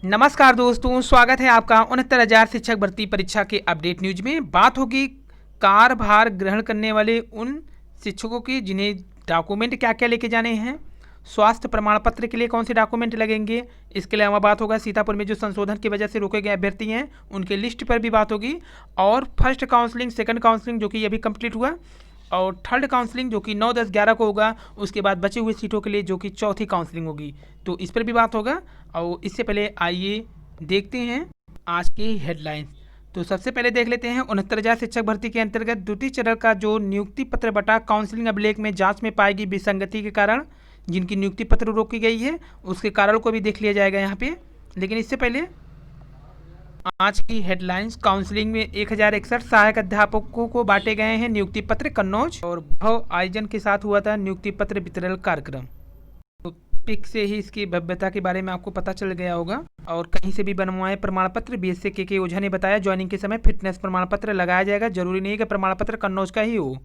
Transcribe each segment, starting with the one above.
नमस्कार दोस्तों, स्वागत है आपका 69,000 शिक्षक भर्ती परीक्षा के अपडेट न्यूज में। बात होगी कार्यभार ग्रहण करने वाले उन शिक्षकों की जिन्हें डॉक्यूमेंट क्या क्या लेके जाने हैं, स्वास्थ्य प्रमाण पत्र के लिए कौन से डॉक्यूमेंट लगेंगे। इसके अलावा बात होगा सीतापुर में जो संशोधन की वजह से रोके गए अभ्यर्थी हैं उनके लिस्ट पर भी बात होगी, और फर्स्ट काउंसलिंग, सेकंड काउंसलिंग जो कि अभी कंप्लीट हुआ, और थर्ड काउंसलिंग जो कि 9, 10, 11 को होगा। उसके बाद बचे हुए सीटों के लिए जो कि चौथी काउंसलिंग होगी, तो इस पर भी बात होगा। और इससे पहले आइए देखते हैं आज की हेडलाइंस। तो सबसे पहले देख लेते हैं 69,000 शिक्षक भर्ती के अंतर्गत द्वितीय चरण का जो नियुक्ति पत्र बटा काउंसलिंग अभिलेख में जांच में पाएगी विसंगति के कारण जिनकी नियुक्ति पत्र रोकी गई है, उसके कारण को भी देख लिया जाएगा यहाँ पे। लेकिन इससे पहले आज की हेडलाइंस, काउंसलिंग में 1061 सहायक अध्यापकों को बांटे गए हैं नियुक्ति पत्र कन्नौज, और भव्य आयोजन के साथ हुआ था नियुक्ति पत्र वितरण कार्यक्रम। तो पिक से ही इसकी भव्यता के बारे में आपको पता चल गया होगा। और कहीं से भी बनवाए प्रमाण पत्र, बीएससी के ओझा ने बताया ज्वाइनिंग के समय फिटनेस प्रमाण पत्र लगाया जाएगा, जरूरी नहीं है कि प्रमाण पत्र कन्नौज का ही हो।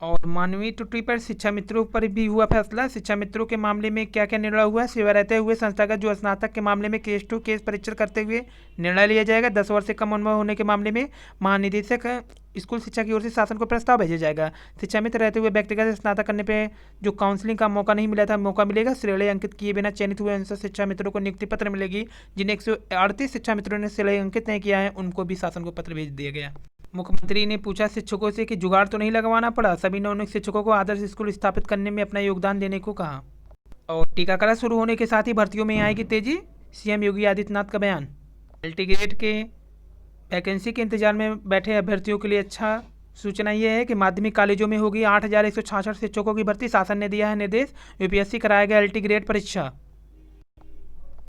और मानवीय त्रुटि पर शिक्षा मित्रों पर भी हुआ फैसला। शिक्षा मित्रों के मामले में क्या क्या निर्णय हुआ, सेवा रहते हुए संस्थागत जो स्नातक के मामले में केस टू केस परीक्षण करते हुए निर्णय लिया जाएगा। 10 वर्ष से कम उम्र होने के मामले में महानिदेशक स्कूल शिक्षा की ओर से शासन को प्रस्ताव भेजा जाएगा। शिक्षा मित्र रहते हुए व्यक्तिगत स्नातक करने पर जो काउंसलिंग का मौका नहीं मिला था, मौका मिलेगा। श्रेणी अंकित किए बिना चयनित हुए 59 शिक्षा मित्रों को नियुक्ति पत्र मिलेगी। जिन 138 शिक्षा मित्रों ने श्रेणी अंकित नहीं किया है उनको भी शासन को पत्र भेज दिया गया। मुख्यमंत्री ने पूछा शिक्षकों से कि जुगाड़ तो नहीं लगवाना पड़ा, सभी नवनियुक्त शिक्षकों को आदर्श स्कूल स्थापित करने में अपना योगदान देने को कहा। और टीकाकरण शुरू होने के साथ ही भर्तियों में आएगी तेजी, सीएम योगी आदित्यनाथ का बयान। एल्टीग्रेड के वैकेंसी के इंतजार में बैठे अभ्यर्थियों के लिए अच्छा सूचना यह है कि माध्यमिक कॉलेजों में होगी 8,166 शिक्षकों की भर्ती। शासन ने दिया है निर्देश, यूपीएससी कराएगा एल्टीग्रेड परीक्षा।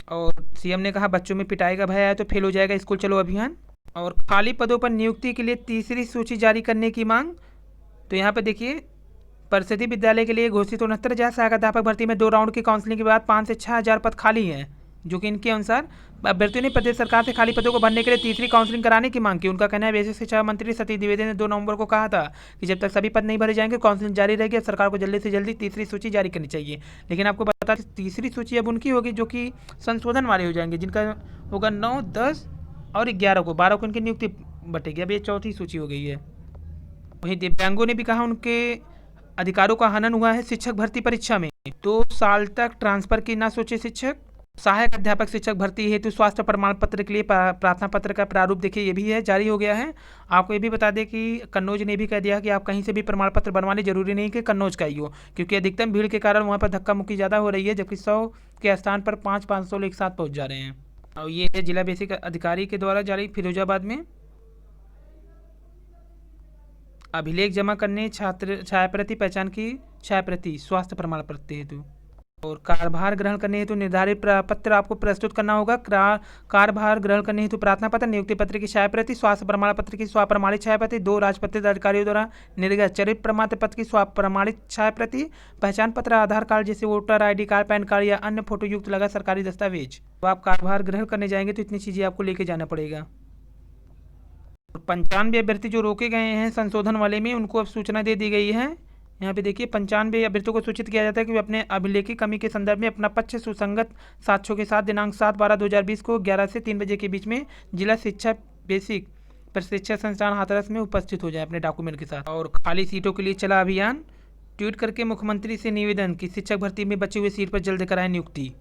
और सीएम ने कहा बच्चों में पिटाई का भय आया तो फेल हो जाएगा स्कूल चलो अभियान। और खाली पदों पर नियुक्ति के लिए तीसरी सूची जारी करने की मांग। तो यहाँ पर देखिए, परिषदीय विद्यालय के लिए घोषित 69,000 सहायक अध्यापक भर्ती में 2 राउंड की काउंसलिंग के बाद 5 से 6,000 पद खाली हैं, जो कि इनके अनुसार अभ्यर्थियों ने प्रदेश सरकार से खाली पदों को भरने के लिए तीसरी काउंसलिंग कराने की मांग की। उनका कहना है बेसिक शिक्षा मंत्री सतीश द्विवेदी ने 2 नवंबर को कहा था कि जब तक सभी पद नहीं भरे जाएंगे काउंसलिंग जारी रहेगी। सरकार को जल्दी से जल्दी तीसरी सूची जारी करनी चाहिए। लेकिन आपको बता दें तीसरी सूची अब उनकी होगी जो कि संशोधन वाले हो जाएंगे, जिनका होगा 9, 10 और 11 को, 12 को इनकी नियुक्ति बटेगी। अब ये चौथी सूची हो गई है। वहीं दिव्यांगों ने भी कहा उनके अधिकारों का हनन हुआ है शिक्षक भर्ती परीक्षा में। 2 साल तक ट्रांसफर की ना सोचे शिक्षक। सहायक अध्यापक शिक्षक भर्ती हेतु स्वास्थ्य प्रमाण पत्र के लिए प्रार्थना पत्र का प्रारूप देखिए ये भी है, जारी हो गया है। आपको ये भी बता दें कि कन्नौज ने भी कह दिया कि आप कहीं से भी प्रमाण पत्र बनवाने जरूरी नहीं कि कन्नौज का ही हो, क्योंकि अधिकतम भीड़ के कारण वहाँ पर धक्का मुक्की ज़्यादा हो रही है, जबकि 100 के स्थान पर 500 लोग एक साथ पहुँच जा रहे हैं। और ये है जिला बेसिक अधिकारी के द्वारा जारी फिरोजाबाद में। अभिलेख जमा करने छात्र छायाप्रति पहचान की छायाप्रति स्वास्थ्य प्रमाण पत्र हेतु, और कार्यभार ग्रहण करने हेतु निर्धारित पत्र आपको प्रस्तुत करना होगा। कार्यभार ग्रहण करने हेतु प्रार्थना पत्र, नियुक्ति पत्र की छायाप्रति, स्वास्थ्य प्रमाण पत्र की स्वप्रमाणित छायाप्रति, 2 राजपत्रित अधिकारियों द्वारा निर्गत चरित्र प्रमाण पत्र की स्वप्रमाणित छायाप्रति, पहचान पत्र, आधार कार्ड जैसे voter ID card, PAN card या अन्य फोटो युक्त लगा सरकारी दस्तावेज। तो आप कार्यभार ग्रहण करने जाएंगे तो इतनी चीज़ें आपको लेके जाना पड़ेगा। 95 अभ्यर्थी जो रोके गए हैं संशोधन वाले में, उनको अब सूचना दे दी गई है। यहाँ पे देखिए 95 अभ्यर्थियों को सूचित किया जाता है कि वे अपने अभिलेखी कमी के संदर्भ में अपना पक्ष सुसंगत साक्ष्यों के साथ दिनांक 7/12/2020 को 11 से 3 बजे के बीच में जिला शिक्षा बेसिक प्रशिक्षण संस्थान हाथरस में उपस्थित हो जाए अपने डॉक्यूमेंट के साथ। और खाली सीटों के लिए चला अभियान, ट्वीट करके मुख्यमंत्री से निवेदन कि शिक्षक भर्ती में बची हुई सीट पर जल्द कराएं नियुक्ति।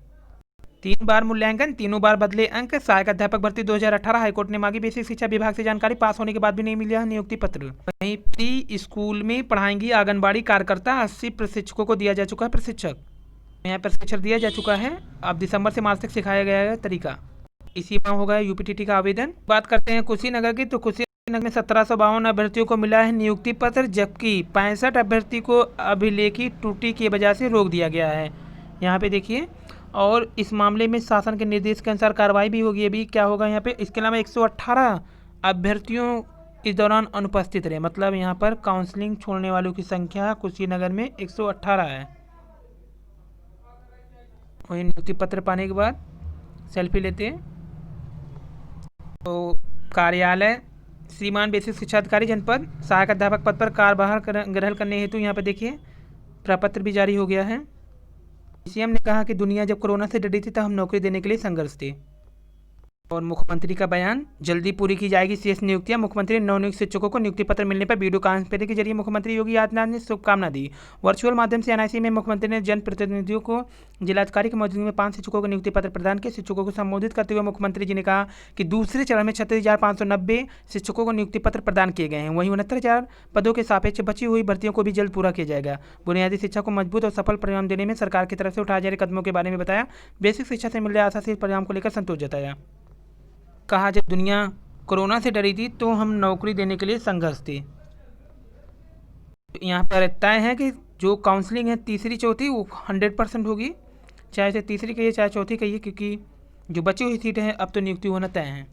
3 बार मूल्यांकन, तीनों बार बदले अंक। सहायक अध्यापक भर्ती 2018 हाईकोर्ट ने मांगी बेसिक शिक्षा विभाग से जानकारी, पास होने के बाद भी नहीं मिला नियुक्ति पत्र। वहीं प्री स्कूल में पढ़ाएंगी आंगनबाड़ी कार्यकर्ता, 80 प्रशिक्षकों को दिया जा चुका है प्रशिक्षक। यहाँ प्रशिक्षण दिया जा चुका है। अब दिसंबर से मार्च तक सिखाया गया है तरीका। इसी माह होगा UPTT का आवेदन। बात करते हैं कुशीनगर की, तो कुशीनगर में 1752 अभ्यर्थियों को मिला है नियुक्ति पत्र, जबकि 65 अभ्यर्थी को अभिलेखी त्रुटि की वजह से रोक दिया गया है। यहाँ पे देखिए, और इस मामले में शासन के निर्देश के अनुसार कार्रवाई भी होगी। अभी क्या होगा यहाँ पे, इसके अलावा 118 अभ्यर्थियों इस दौरान अनुपस्थित रहे, मतलब यहाँ पर काउंसलिंग छोड़ने वालों की संख्या कुशीनगर में 118 है। वही नियुक्ति पत्र पाने के बाद सेल्फी लेते हैं। तो कार्यालय श्रीमान बेसिक शिक्षा अधिकारी जनपद सहायक अध्यापक पद पर कार्यभार ग्रहण करने हेतु यहाँ पर देखिए प्रपत्र भी जारी हो गया है। सीएम ने कहा कि दुनिया जब कोरोना से डरी थी तब हम नौकरी देने के लिए संघर्ष थे। और मुख्यमंत्री का बयान, जल्दी पूरी की जाएगी शेष नियुक्तियां। मुख्यमंत्री ने नवनियुक्त शिक्षकों को नियुक्ति पत्र मिलने पर वीडियो कॉन्फ्रेंसिंग के जरिए मुख्यमंत्री योगी आदित्यनाथ ने शुभकामना दी। वर्चुअल माध्यम से एनआईसी में मुख्यमंत्री ने जनप्रतिनिधियों को जिलाधिकारी की मौजूदगी में 5 शिक्षकों को नियुक्ति पत्र प्रदान किए। शिक्षकों को संबोधित करते हुए मुख्यमंत्री जी ने कहा कि दूसरे चरण में 36,590 शिक्षकों को नियुक्ति पत्र प्रदान किए गए हैं। वहीं 69,000 पदों के सापेक्ष बची हुई भर्तियों को भी जल्द पूरा किया जाएगा। बुनियादी शिक्षा को मजबूत और सफल परिणाम देने में सरकार की तरफ से उठाए जा रहे कदमों के बारे में बताया। बेसिक शिक्षा से मिल रहे आशातीत परिणाम को लेकर संतोष जताया। कहा, जब दुनिया कोरोना से डरी थी तो हम नौकरी देने के लिए संघर्ष थे। यहाँ पर तय है कि जो काउंसलिंग है तीसरी चौथी वो 100% होगी, चाहे से तीसरी कहिए चाहे चौथी कहिए, क्योंकि जो बची हुई सीटें हैं अब तो नियुक्ति होना तय है।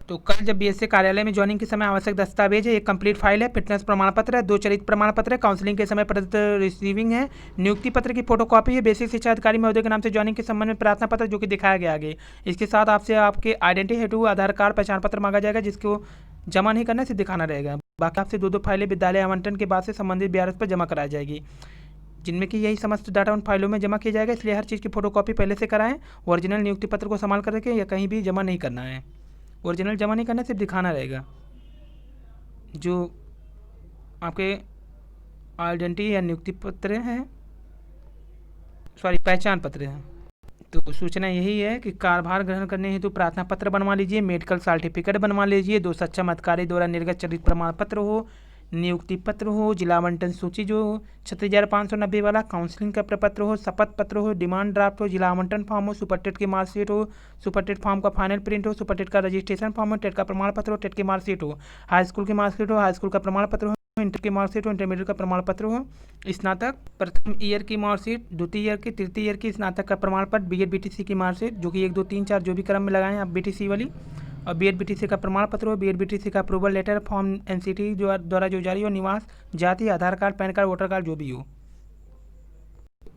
तो कल जब बीएससी कार्यालय में ज्वाइनिंग के समय आवश्यक दस्तावेज है, एक कंप्लीट फाइल है, फिटनेस प्रमाण पत्र है, 2 चरित्र प्रमाण पत्र है, काउंसलिंग के समय प्रदत्त रिसीविंग है, नियुक्ति पत्र की फोटोकॉपी है, बेसिक शिक्षा अधिकारी महोदय के नाम से ज्वाइनिंग के संबंध में प्रार्थना पत्र जो कि दिखाया गया आगे। इसके साथ आपसे आपके आइडेंटिटी हेतु आधार कार्ड पहचान पत्र मांगा जाएगा, जिसको जमा नहीं करना से दिखाना रहेगा। बाकी आपसे 2 फाइलें विद्यालय आवंटन के बाद से संबंधित बीआरएस पर जमा कराई जाएगी, जिनमें कि यही समस्त डाटा उन फाइलों में जमा किया जाएगा। इसलिए हर चीज़ की फोटोकॉपी पहले से कराएं। ओरिजिनल नियुक्ति पत्र को संभाल कर रखें या कहीं भी जमा नहीं करना है। ओरिजिनल जमा नहीं करना, सिर्फ दिखाना रहेगा जो आपके आइडेंटिटी या नियुक्ति पत्र हैं, पहचान पत्र हैं। तो सूचना यही है कि कार्यभार ग्रहण करने हेतु प्रार्थना पत्र बनवा लीजिए, मेडिकल सर्टिफिकेट बनवा लीजिए, 2 सक्षम अधिकारी द्वारा निर्गत चरित्र प्रमाण पत्र हो, नियुक्ति पत्र हो, जिला आवंटन सूची जो 36,590 वाला, काउंसलिंग का प्रपत्र हो, शपथ पत्र हो, डिमांड ड्राफ्ट हो, जिला आवंटन फॉर्म हो, सुपर टेट की मार्कशीट हो, सुपर टेट फॉर्म का फाइनल प्रिंट हो, सुपर टेट का रजिस्ट्रेशन फॉर्म हो, टेट का प्रमाण पत्र हो, टेट की मार्कशीट हो, हाई स्कूल की मार्कशीट हो, हाई स्कूल का प्रमाण पत्र हो, इंटर की मार्कशीट हो, इंटरमीडिएट का प्रमाण पत्र हो, स्नातक प्रथम ईयर की मार्कशीट, द्वितीय ईयर की, तृतीय ईयर की स्नातक का प्रमाण पत्र, बीएड बीटीसी की मार्कशीट जो कि 1 2 3 4 जो भी क्रम में लगाएं आप बीटीसी वाली, और बीएड बीटीसी का प्रमाण पत्र हो, बीएड बीटीसी का अप्रूवल लेटर, फॉर्म एनसीटी जो द्वारा जो जारी हो, निवास, जाति, Aadhaar card, PAN card, voter card जो भी हो,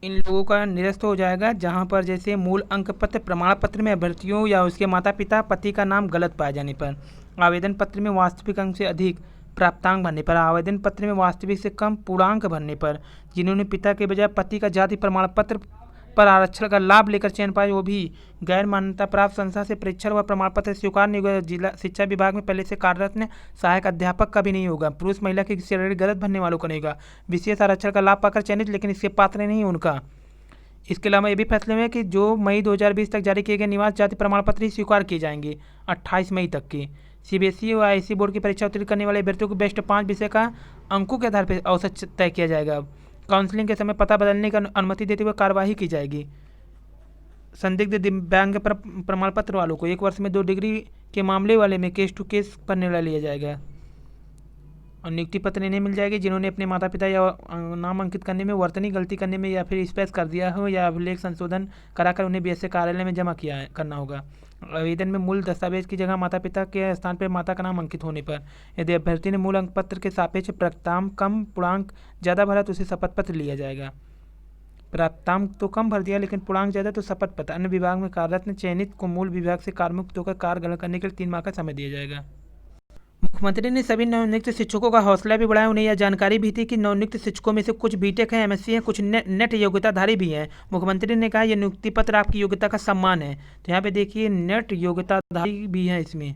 इन लोगों का निरस्त हो जाएगा। जहां पर जैसे मूल अंक पत्र प्रमाण पत्र में अभ्यर्थियों या उसके माता पिता पति का नाम गलत पाए जाने पर, आवेदन पत्र में वास्तविक अंक से अधिक प्राप्तांक भरने पर, आवेदन पत्र में वास्तविक से कम पूर्णांक भरने पर, जिन्होंने पिता के बजाय पति का जाति प्रमाण पत्र पर आरक्षण का लाभ लेकर चयन पाए, वो भी गैर मान्यता प्राप्त संस्था से परीक्षा व प्रमाण पत्र स्वीकार नहीं होगा। जिला शिक्षा विभाग में पहले से कार्यरत ने सहायक अध्यापक का भी नहीं होगा। पुरुष महिला की सैलरी गलत भरने वालों का नहीं होगा। विशेष आरक्षण का लाभ पाकर चयनित लेकिन इसके पात्र नहीं उनका। इसके अलावा ये भी फैसले में कि जो मई 2020 तक जारी किए गए निवास जाति प्रमाण पत्र ही स्वीकार किए जाएंगे 28 मई तक के। सीबीएसई और आईएससी बोर्ड की परीक्षा उत्तीर्ण करने वाले अभ्यर्थियों को बेस्ट 5 विषय का अंकों के आधार पर औसत तय किया जाएगा। काउंसलिंग के समय पता बदलने की अनुमति देते हुए कार्यवाही की जाएगी। संदिग्ध दिव्यांग प्रमाण पत्र वालों को 1 वर्ष में 2 डिग्री के मामले वाले में केस टू केस पर निर्णय लिया जाएगा। और नियुक्ति पत्र इन्हें मिल जाएगी जिन्होंने अपने माता पिता या नाम अंकित करने में वर्तनी गलती करने में या फिर स्पेस कर दिया हो या अभिलेख संशोधन कराकर उन्हें बीएससी कार्यालय में जमा किया करना होगा। आवेदन में मूल दस्तावेज की जगह माता पिता के स्थान पर माता का नाम अंकित होने पर, यदि अभ्यर्थी ने मूल अंक पत्र के सापेक्ष प्राप्तांक कम पूर्णांक ज़्यादा भरा तो उसे शपथ पत्र लिया जाएगा। प्राप्तांक तो कम भर दिया लेकिन पूर्णांक ज़्यादा तो शपथ पत्र। अन्य विभाग में कार्यरत ने चयनित को मूल विभाग से कार्यमुक्त होकर कार्य ग्रहण करने के लिए 3 माह का समय दिया जाएगा। मुख्यमंत्री ने सभी नवनियुक्त शिक्षकों का हौसला भी बढ़ाया। उन्हें यह जानकारी भी थी कि नवनियुक्त शिक्षकों में से कुछ बीटेक हैं, एमएससी हैं, कुछ नेट योग्यताधारी भी हैं। मुख्यमंत्री ने कहा यह नियुक्ति पत्र आपकी योग्यता का सम्मान है। तो यहाँ पे देखिए नेट योग्यताधारी भी हैं इसमें।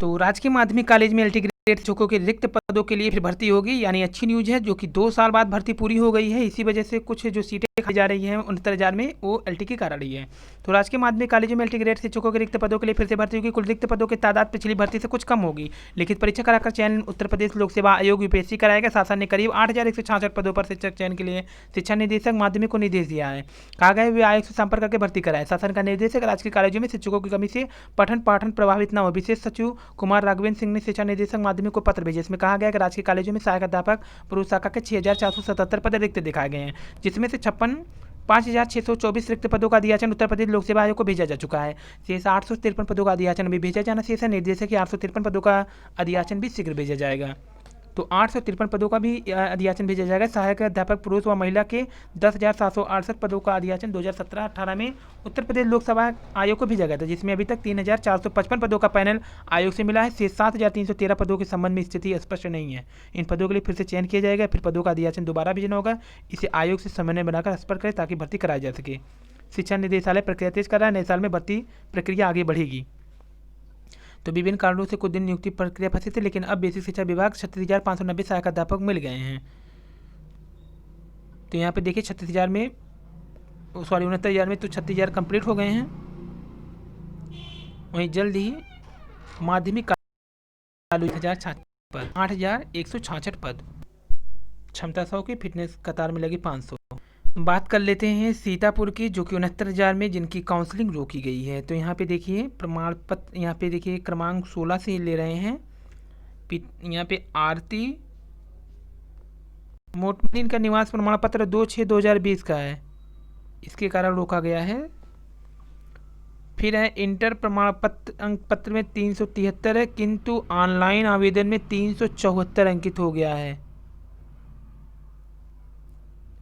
तो राजकीय माध्यमिक कॉलेज में एलटी ग्रेड शिक्षकों के रिक्त पदों के लिए फिर भर्ती होगी, यानी अच्छी न्यूज़ है, जो कि 2 साल बाद भर्ती पूरी हो गई है। इसी वजह से कुछ जो सीटें खाई जा रही हैं 69,000 में वो एलटी की करा रही है। तो राजकीय माध्यमिक कॉलेजों में एलटी ग्रेड शिक्षकों के रिक्त पदों के लिए फिर से भर्ती होगी। कुल रिक्त पदों की तादाद पिछली भर्ती से कुछ कम होगी। लिखित परीक्षा कराकर चयन उत्तर प्रदेश लोक सेवा आयोग यूपीएससी कराएगा। शासन ने करीब 8,166 पदों पर शिक्षक चयन के लिए शिक्षा निदेशक माध्यमिक को निर्देश दिया है। कहा गया वे आयोग से संपर्क करके भर्ती कराए। शासन का निर्देश है राजकीय कॉलेजों में शिक्षकों की कमी से पठन पाठन प्रभावित न हो। विशेष सचिव कुमार राघवेंद्र सिंह ने शिक्षा निदेशक माध्यमिक को पत्र भेजा। इसमें कहा गया कि राजकीय कॉलेजों में सहायक अध्यापक पुरुष शाखा के 6,477 पद रिक्त दिखाए गए हैं, जिसमें से 5,624 रिक्त पदों का अधियाचन उत्तर प्रदेश लोक सेवा आयोग को भेजा जा चुका है। शेष 853 पदों का अधियाचन भी भेजा जाना शेष है। निर्देश है कि 853 पदों का अधियाचन भी शीघ्र भेजा जाएगा। तो 853 पदों का भी अधियाचन भेजा जाएगा। सहायक अध्यापक पुरुष व महिला के 10,768 पदों का अधियाचन 2017-18 में उत्तर प्रदेश लोक सेवा आयोग को भेजा गया था, जिसमें अभी तक 3,455 पदों का पैनल आयोग से मिला है। शेष 7,313 पदों के संबंध में स्थिति स्पष्ट नहीं है। इन पदों के लिए फिर से चयन किया जाएगा। फिर पदों का अधियाचन दोबारा भेजना होगा। इसे आयोग से समन्वय बनाकर स्पष्ट करें ताकि भर्ती कराई जा सके। शिक्षा निदेशालय प्रक्रिया तेज कर रहा है। नए साल में भर्ती प्रक्रिया आगे बढ़ेगी। तो विभिन्न कारणों से कुछ दिन नियुक्ति प्रक्रिया फंसी थी, लेकिन अब बेसिक शिक्षा विभाग 36,590 सहायक अध्यापक मिल गए हैं। तो यहाँ पे देखिए 36,000 में, सॉरी 69,000 में तो 36,000 कंप्लीट हो गए हैं। वहीं जल्द ही माध्यमिक 1,000 छात्र पद, 8,166 पद, क्षमता 100 की, फिटनेस कतार में लगी 500। बात कर लेते हैं सीतापुर की, जो कि 69,000 में जिनकी काउंसलिंग रोकी गई है। तो यहाँ पे देखिए प्रमाण पत्र, यहाँ पे देखिए क्रमांक 16 से ले रहे हैं। यहाँ पे आरती मोटमनी का निवास प्रमाण पत्र 2/6/2020 का है, इसके कारण रोका गया है। फिर है इंटर प्रमाण पत्र, अंक पत्र में 373 है, किंतु ऑनलाइन आवेदन में 374 अंकित हो गया है।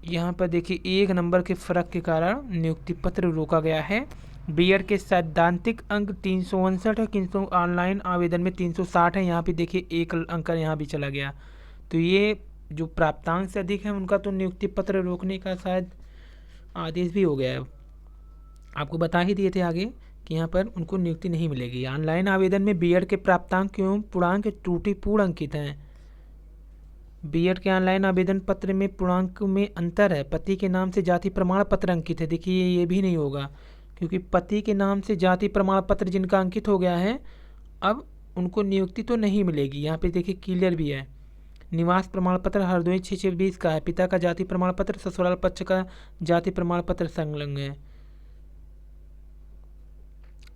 यहाँ पर देखिए 1 नंबर के फर्क के कारण नियुक्ति पत्र रोका गया है। बीएड के सैद्धांतिक अंक 359 है, किंतु ऑनलाइन आवेदन में 360 है। यहाँ पे देखिए 1 अंक यहाँ भी चला गया। तो ये जो प्राप्तांक से अधिक है उनका तो नियुक्ति पत्र रोकने का शायद आदेश भी हो गया है। आपको बता ही दिए थे आगे कि यहाँ पर उनको नियुक्ति नहीं मिलेगी। ऑनलाइन आवेदन में बीएड के प्राप्तांक एवं पूर्णांक त्रुटिपूर्ण अंकित हैं। बीएड के ऑनलाइन आवेदन पत्र में पूर्णांक में अंतर है। पति के नाम से जाति प्रमाण पत्र अंकित है। देखिए ये भी नहीं होगा, क्योंकि पति के नाम से जाति प्रमाण पत्र जिनका अंकित हो गया है, अब उनको नियुक्ति तो नहीं मिलेगी। यहाँ पे देखिए क्लियर भी है। निवास प्रमाण पत्र हरदोई 6/6/20 का है। पिता का जाति प्रमाण पत्र, ससुराल पक्ष का जाति प्रमाण पत्र संलग्न है।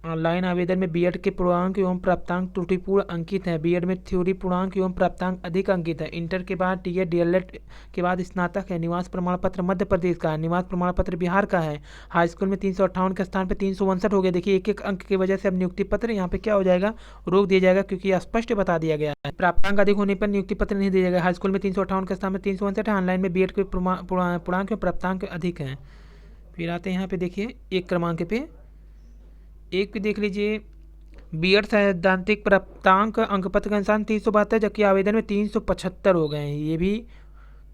ऑनलाइन आवेदन में बीएड के पूर्णांक एवं प्राप्तांक त्रुटिपूर्ण अंकित हैं। बीएड में थ्योरी पूर्णांक एवं प्राप्तांक अधिक अंकित है। इंटर के बाद टीएड डीएलएड के बाद स्नातक है। निवास प्रमाण पत्र मध्य प्रदेश का है। निवास प्रमाण पत्र बिहार का है। हाई स्कूल में 358 के स्थान पर 362 हो गया। देखिए 1-1 अंक की वजह से अब नियुक्ति पत्र यहाँ पे क्या हो जाएगा, रोक दिया जाएगा, क्योंकि स्पष्ट बता दिया गया है प्राप्तांक अधिक होने पर नियुक्ति पत्र नहीं दिया जाएगा। हाई स्कूल में 358 के स्थान पर 362 है। ऑनलाइन में बीएड के पूर्णांक एवं प्राप्तांक अधिक हैं। फिर आते हैं यहाँ पे देखिए 1 क्रमांक पे, एक पे देख लीजिए बीएड सैद्धांतिक प्राप्तांक अंकपत्र के अनुसार 372, जबकि आवेदन में 375 हो गए हैं। ये भी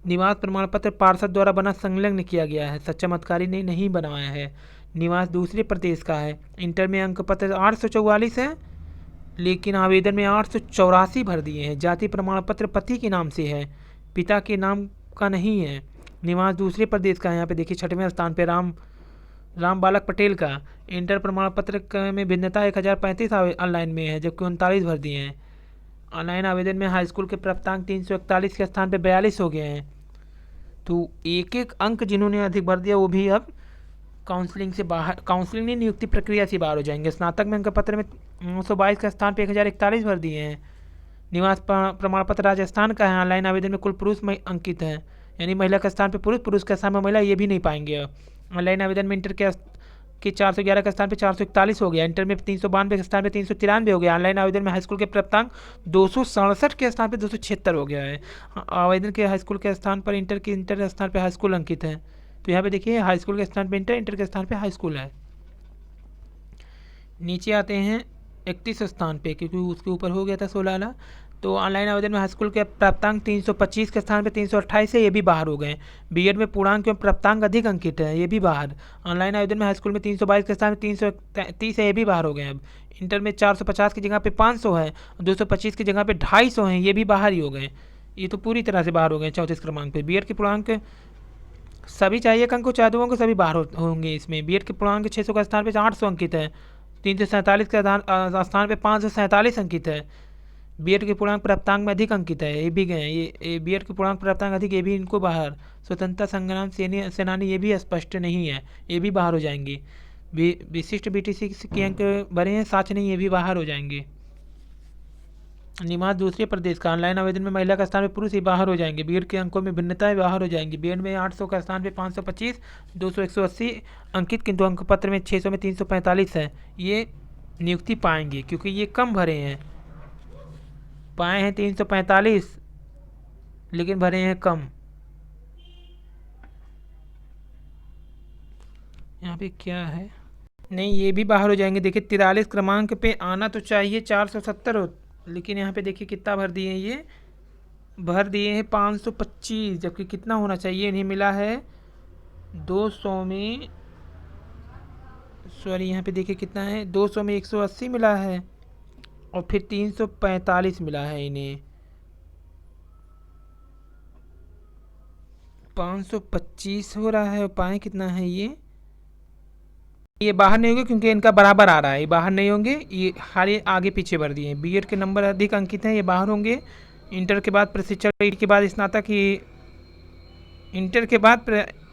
निवास प्रमाण पत्र पार्षद द्वारा बना संलग्न किया गया है, सच्चा मतकारी ने नहीं बनाया है। निवास दूसरे प्रदेश का है। इंटर में अंक पत्र 844 है, लेकिन आवेदन में 884 भर दिए हैं। जाति प्रमाण पत्र पति के नाम से है, पिता के नाम का नहीं है। निवास दूसरे प्रदेश का है। यहाँ पे देखिए 6वें स्थान पे राम बालक पटेल का। इंटर प्रमाण पत्र में भिन्नता 1035 ऑनलाइन में है, जबकि 39 भर दिए हैं। ऑनलाइन आवेदन में हाई स्कूल के प्राप्तांक 341 के स्थान पे 42 हो गए हैं। तो 1-1 अंक जिन्होंने अधिक भर दिया वो भी अब काउंसलिंग से बाहर, काउंसलिंग नहीं नियुक्ति प्रक्रिया से बाहर हो जाएंगे। स्नातक में अंक पत्र में 922 के स्थान पे 1041 भर दिए हैं। निवास प्रमाण पत्र राजस्थान का है। ऑनलाइन आवेदन में कुल पुरुष अंकित हैं, यानी महिला के स्थान पर पुरुष के स्थान पर महिला, ये भी नहीं पाएंगे। ऑनलाइन आवेदन में इंटर के 411 के स्थान पे 441 हो गया। इंटर में 392 के स्थान पे 393 हो गया। ऑनलाइन आवेदन में हाई स्कूल के प्राप्तांक 267 के स्थान पे 276 हो गया है। आवेदन के हाई स्कूल के स्थान पर इंटर के स्थान पे हाई स्कूल अंकित है। तो यहाँ पे देखिए हाई स्कूल के स्थान पे इंटर के स्थान पे हाई स्कूल है। नीचे आते हैं 31 स्थान पे, क्योंकि उसके ऊपर हो गया था 16। तो ऑनलाइन आवेदन में हाई स्कूल के प्राप्तांक 325 के स्थान पे 328 है, ये भी बाहर हो गए। बीएड में पूर्णांक एवं प्राप्तांक अधिक अंकित है, ये भी बाहर। ऑनलाइन आवेदन में हाई स्कूल में 322 के स्थान पे 330 है, ये भी बाहर हो गए। अब इंटर में 450 की जगह पे 500 है, 225 की जगह पे 250 हैं, ये भी बाहर ही हो गए। ये तो पूरी तरह से बाहर हो गए 34 क्रमांक पे। बीएड के पूर्णांक सभी चाहिए अंक, चाहे 2 अंक, सभी बाहर होंगे इसमें। बीएड के पूर्णांक 600 का स्थान पे 800 अंकित है। 347 के स्थान पे 547 अंकित है। बीएड के पूर्णांक प्राप्तांक में अधिक अंकित है, ये भी गए। ये बीएड के पूर्णांक प्राप्तांक अधिक, ये भी इनको बाहर। स्वतंत्रता संग्राम सेनानी, ये भी स्पष्ट नहीं है, ये भी बाहर हो जाएंगे। विशिष्ट बीटीसी के अंक भरे हैं, साच नहीं, ये भी बाहर हो जाएंगे। निवास दूसरे प्रदेश का। ऑनलाइन आवेदन में महिला का स्थान पे पुरुष ही बाहर हो जाएंगे। बीएड के अंकों में भिन्नताएं बाहर हो जाएंगी। बीएड में 800 का स्थान पे 525, 200 180 अंकित, किंतु अंक पत्र में 600 में 345 है। ये नियुक्ति पाएंगे, क्योंकि ये कम भरे हैं। पाए हैं 345, लेकिन भरे हैं कम। यहाँ पे क्या है, नहीं, ये भी बाहर हो जाएंगे। देखिए 43 क्रमांक पे आना तो चाहिए 470 हो, लेकिन यहाँ पे देखिए कितना भर दिए हैं, ये भर दिए हैं 525, जबकि कितना होना चाहिए, इन्हें मिला है 200 में सॉरी, यहाँ पे देखिए कितना है, 200 में 180 मिला है और फिर 345 मिला है इन्हें, 525 हो रहा है। और पाए कितना है ये बाहर नहीं होंगे क्योंकि इनका बराबर आ रहा है, ये बाहर नहीं होंगे, ये खाली आगे पीछे भर दिए। बीएड के नंबर अधिक अंकित हैं, ये बाहर होंगे। इंटर के बाद प्रशिक्षण के बाद स्नातक, ये इंटर के बाद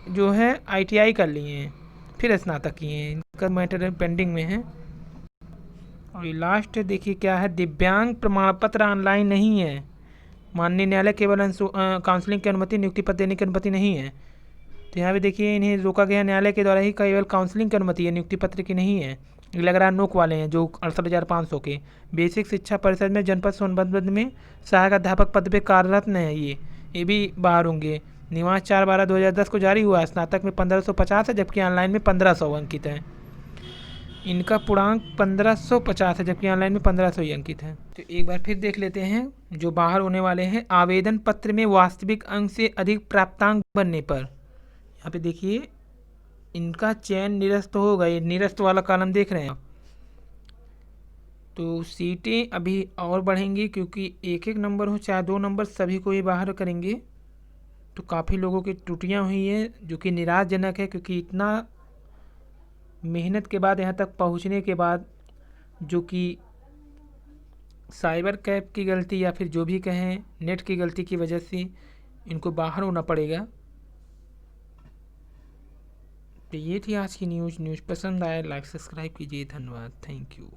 जो है आईटीआई कर लिए हैं, फिर स्नातक किए हैं, इनका मैटर पेंडिंग में है। और ये लास्ट देखिए क्या है, दिव्यांग प्रमाण पत्र ऑनलाइन नहीं है, माननीय न्यायालय केवल काउंसलिंग की अनुमति, नियुक्ति पत्र देने की अनुमति नहीं है। तो यहाँ पे देखिए इन्हें रोका गया न्यायालय के द्वारा ही, केवल काउंसलिंग की अनुमति है, नियुक्ति पत्र की नहीं है। लग रहा है नोक वाले हैं जो 68,500 के। बेसिक शिक्षा परिषद में जनपद सोनभद्र में सहायक अध्यापक पद पे कार्यरत है, ये भी बाहर होंगे। निवास 4/12/2010 को जारी हुआ है। स्नातक में 1550 है, जबकि ऑनलाइन में 1500 अंकित है। इनका पूर्णांक 1550 है, जबकि ऑनलाइन में 1500 ही अंकित है। तो एक बार फिर देख लेते हैं जो बाहर होने वाले हैं। आवेदन पत्र में वास्तविक अंक से अधिक प्राप्तांक बनने पर, यहाँ पे देखिए इनका चयन निरस्त होगा, ये निरस्त वाला कॉलम देख रहे हैं। तो सीटें अभी और बढ़ेंगी क्योंकि एक एक नंबर हो चाहे 2 नंबर, सभी को ये बाहर करेंगे। तो काफ़ी लोगों की त्रुटियां हुई हैं जो कि निराशजनक है, क्योंकि इतना मेहनत के बाद यहाँ तक पहुँचने के बाद, जो कि साइबर कैफ की गलती या फिर जो भी कहें नेट की गलती की वजह से इनको बाहर होना पड़ेगा। तो ये थी आज की न्यूज़ पसंद आए लाइक सब्सक्राइब कीजिए। धन्यवाद, थैंक यू।